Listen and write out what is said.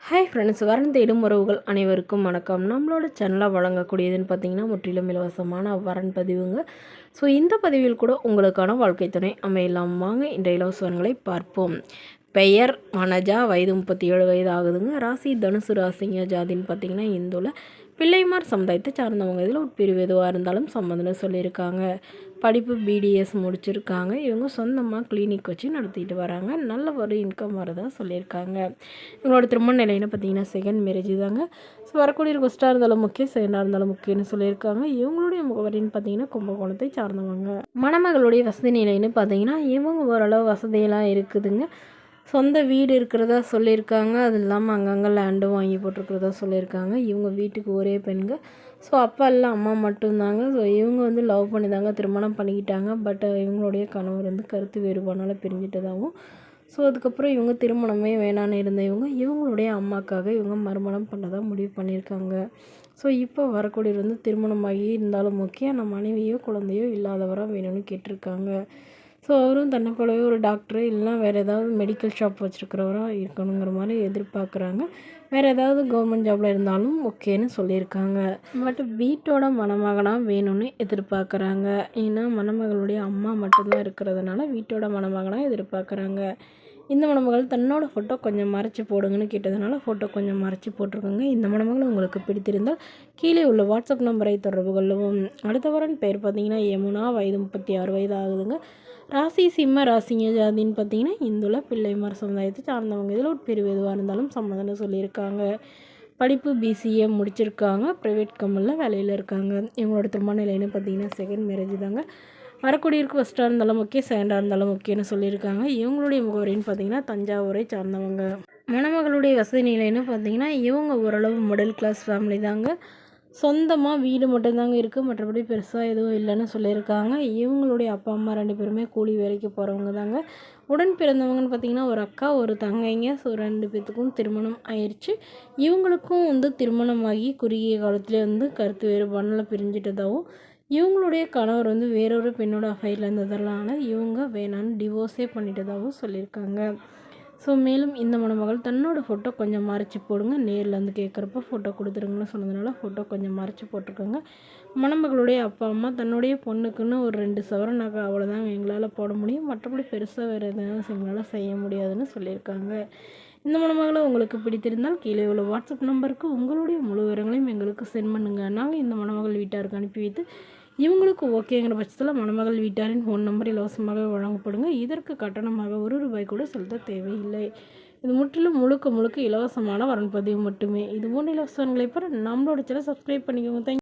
Hi friends, வரன் தேடும் உறவுகள் அனைவருக்கும் வணக்கம். நம்மளோட சேனலாக வழங்கக்கூடியதுன்னு பார்த்தீங்கன்னா முற்றிலும் இலவசமான வரன் பதிவுங்க. ஸோ இந்த பதிவில் கூட உங்களுக்கான வாழ்க்கை துணை அமையலாம். வாங்க இன்றைய இலவச வரன்களை பார்ப்போம். பெயர் வனஜா, வயது 37 வயது ஆகுதுங்க. ராசி தனுசு ராசிங்க. ஜாதின்னு பார்த்தீங்கன்னா இந்துல. பிள்ளைமார் சமுதாயத்தை சார்ந்தவங்க. இதில் உட்பிரிவு எதுவாக இருந்தாலும் சம்மந்தம்னு சொல்லியிருக்காங்க. படிப்பு பிடிஎஸ் முடிச்சிருக்காங்க. இவங்க சொந்தமாக கிளினிக் வச்சு நடத்திட்டு வராங்க. நல்ல ஒரு இன்கம் வரதா சொல்லியிருக்காங்க. இவங்களோட திருமண நிலைன்னு பார்த்தீங்கன்னா செகண்ட் மேரேஜ் தாங்க. ஸோ வரக்கூடிய ஃபஸ்ட்டாக இருந்தாலும் முக்கியம், செகண்டாக இருந்தாலும் முக்கியம்னு சொல்லியிருக்காங்க. இவங்களுடைய முகவரின்னு பார்த்தீங்கன்னா கும்பகோணத்தை சார்ந்தவங்க. மணமகளுடைய வசதி நிலைன்னு பார்த்தீங்கன்னா இவங்க ஓரளவு வசதியெல்லாம் இருக்குதுங்க. சொந்த வீடு இருக்கிறதா சொல்லியிருக்காங்க. அது இல்லாமல் அங்கங்கே லேண்டும் வாங்கி போட்டிருக்கிறதா சொல்லியிருக்காங்க. இவங்க வீட்டுக்கு ஒரே பெண்ங்க. ஸோ அப்பா இல்லை, அம்மா மட்டும்தாங்க. ஸோ இவங்க லவ் பண்ணி தாங்க திருமணம் பண்ணிக்கிட்டாங்க. பட் இவங்களுடைய கணவர் கருத்து வேறுபாடுனால பிரிஞ்சிட்டதாகவும், ஸோ அதுக்கப்புறம் இவங்க திருமணமே வேணான்னு இருந்த இவங்களுடைய அம்மாக்காக இவங்க மறுமணம் பண்ணதாக முடிவு பண்ணியிருக்காங்க. ஸோ இப்போ வரக்கூடியவர் திருமணமாகி இருந்தாலும் முக்கியம், நம்ம மனைவியோ குழந்தையோ இல்லாதவராக வேணும்னு கேட்டிருக்காங்க. ஸோ அவரும் தன்னை போலவே ஒரு டாக்டரு இல்லைனா வேறு ஏதாவது மெடிக்கல் ஷாப் வச்சுருக்கிறவராக இருக்கணுங்கிற மாதிரி எதிர்பார்க்குறாங்க. வேறு ஏதாவது கவர்மெண்ட் ஜாபில் இருந்தாலும் ஓகேன்னு சொல்லியிருக்காங்க. பட் வீட்டோட மணமகனாக வேணும்னு எதிர்பார்க்குறாங்க. ஏன்னா மணமகளுடைய அம்மா மட்டும்தான் இருக்கிறதுனால வீட்டோட மணமகனாக எதிர்பார்க்குறாங்க. இந்த மணமகள் தன்னோட ஃபோட்டோ கொஞ்சம் மறைச்சி போடுங்கன்னு கேட்டதுனால ஃபோட்டோ கொஞ்சம் மறைச்சி போட்டிருக்கோங்க. இந்த மணமகள் உங்களுக்கு பிடித்திருந்தால் கீழே உள்ள வாட்ஸ்அப் நம்பரை தொடர்பு கொள்ளவும். அடுத்த வரன் பேர் பார்த்தீங்கன்னா யமுனா, வயது 36 வயது ஆகுதுங்க. ராசி சிம்ம ராசிங்க. ஜாதின்னு பார்த்தீங்கன்னா இந்துல. பிள்ளைமார் சமுதாயத்தை சார்ந்தவங்க. இதில் ஒரு பிரிவு எதுவாக இருந்தாலும் சம்மதம்னு சொல்லியிருக்காங்க. படிப்பு பிசிஏ முடிச்சிருக்காங்க. ப்ரைவேட் கம்பெனியில் வேலையில் இருக்காங்க. இவங்களோட திருமண நிலைன்னு பார்த்தீங்கன்னா செகண்ட் மேரேஜ் தாங்க. வரக்கூடியருக்கு ஃபஸ்ட்டாக இருந்தாலும் ஓகே, செகண்டாக இருந்தாலும் ஓகேன்னு சொல்லியிருக்காங்க. இவங்களுடைய முகவரின்னு பார்த்தீங்கன்னா தஞ்சாவூரை சார்ந்தவங்க. மணமகளுடைய வசதி நிலைன்னு பார்த்தீங்கன்னா இவங்க ஓரளவு மிடில் கிளாஸ் ஃபேமிலி தாங்க. சொந்தமாக வீடு மட்டும்தாங்க இருக்குது, மற்றபடி பெருசாக எதுவும் இல்லைன்னு சொல்லியிருக்காங்க. இவங்களுடைய அப்பா அம்மா 2 பேருமே கூலி வேலைக்கு போகிறவங்க தாங்க. உடன் பிறந்தவங்கன்னு பார்த்திங்கன்னா ஒரு அக்கா ஒரு தங்கைங்க. ஸோ 2 பேத்துக்கும் திருமணம் ஆயிடுச்சு. இவங்களுக்கும் திருமணமாகி குறுகிய காலத்துலேயே கருத்து வேறுபாடுனால பிரிஞ்சிட்டதாகவும், இவங்களுடைய கணவர் வேறொரு பெண்ணோட அஃபைரில் இருந்ததெல்லாம் இவங்க வேணான்னு டிவோர்ஸே பண்ணிட்டதாகவும் சொல்லியிருக்காங்க. ஸோ மேலும் இந்த மணமகள் தன்னோட ஃபோட்டோ கொஞ்சம் மறைச்சி போடுங்க, நேரில் கேட்குறப்ப ஃபோட்டோ கொடுத்துருங்கன்னு சொன்னதுனால ஃபோட்டோ கொஞ்சம் மறைச்சி போட்டிருக்காங்க. மணமகளுடைய அப்பா அம்மா தன்னுடைய பொண்ணுக்குன்னு ஒரு 2 சவரன் நகை அவ்வளோதாங்க எங்களால் போட முடியும், மற்றபடி பெருசாக வேறு எதுவும் எங்களால் செய்ய முடியாதுன்னு சொல்லியிருக்காங்க. இந்த மணமகளை உங்களுக்கு பிடித்திருந்தால் கீழே உள்ள வாட்ஸ்அப் நம்பருக்கு உங்களுடைய முழு விவரங்களையும் எங்களுக்கு சென்ட் பண்ணுங்கள். நாங்கள் இந்த மணமகள் வீட்டாருக்கு அனுப்பி வைத்து இவங்களுக்கு ஓகேங்கிற பட்சத்தில் மணமகள் வீட்டாரின் ஃபோன் நம்பர் இலவசமாக வழங்கப்படுங்க. இதற்கு கட்டணமாக ₹1 கூட செலுத்த தேவையில்லை. இது முற்றிலும் முழுக்க இலவசமான வரன் பதிவு மட்டுமே. இது போன்ற இலவசங்களை பெற நம்மளோட சேனலை சப்ஸ்கிரைப் பண்ணிக்கோங்க. தேங்க்யூ.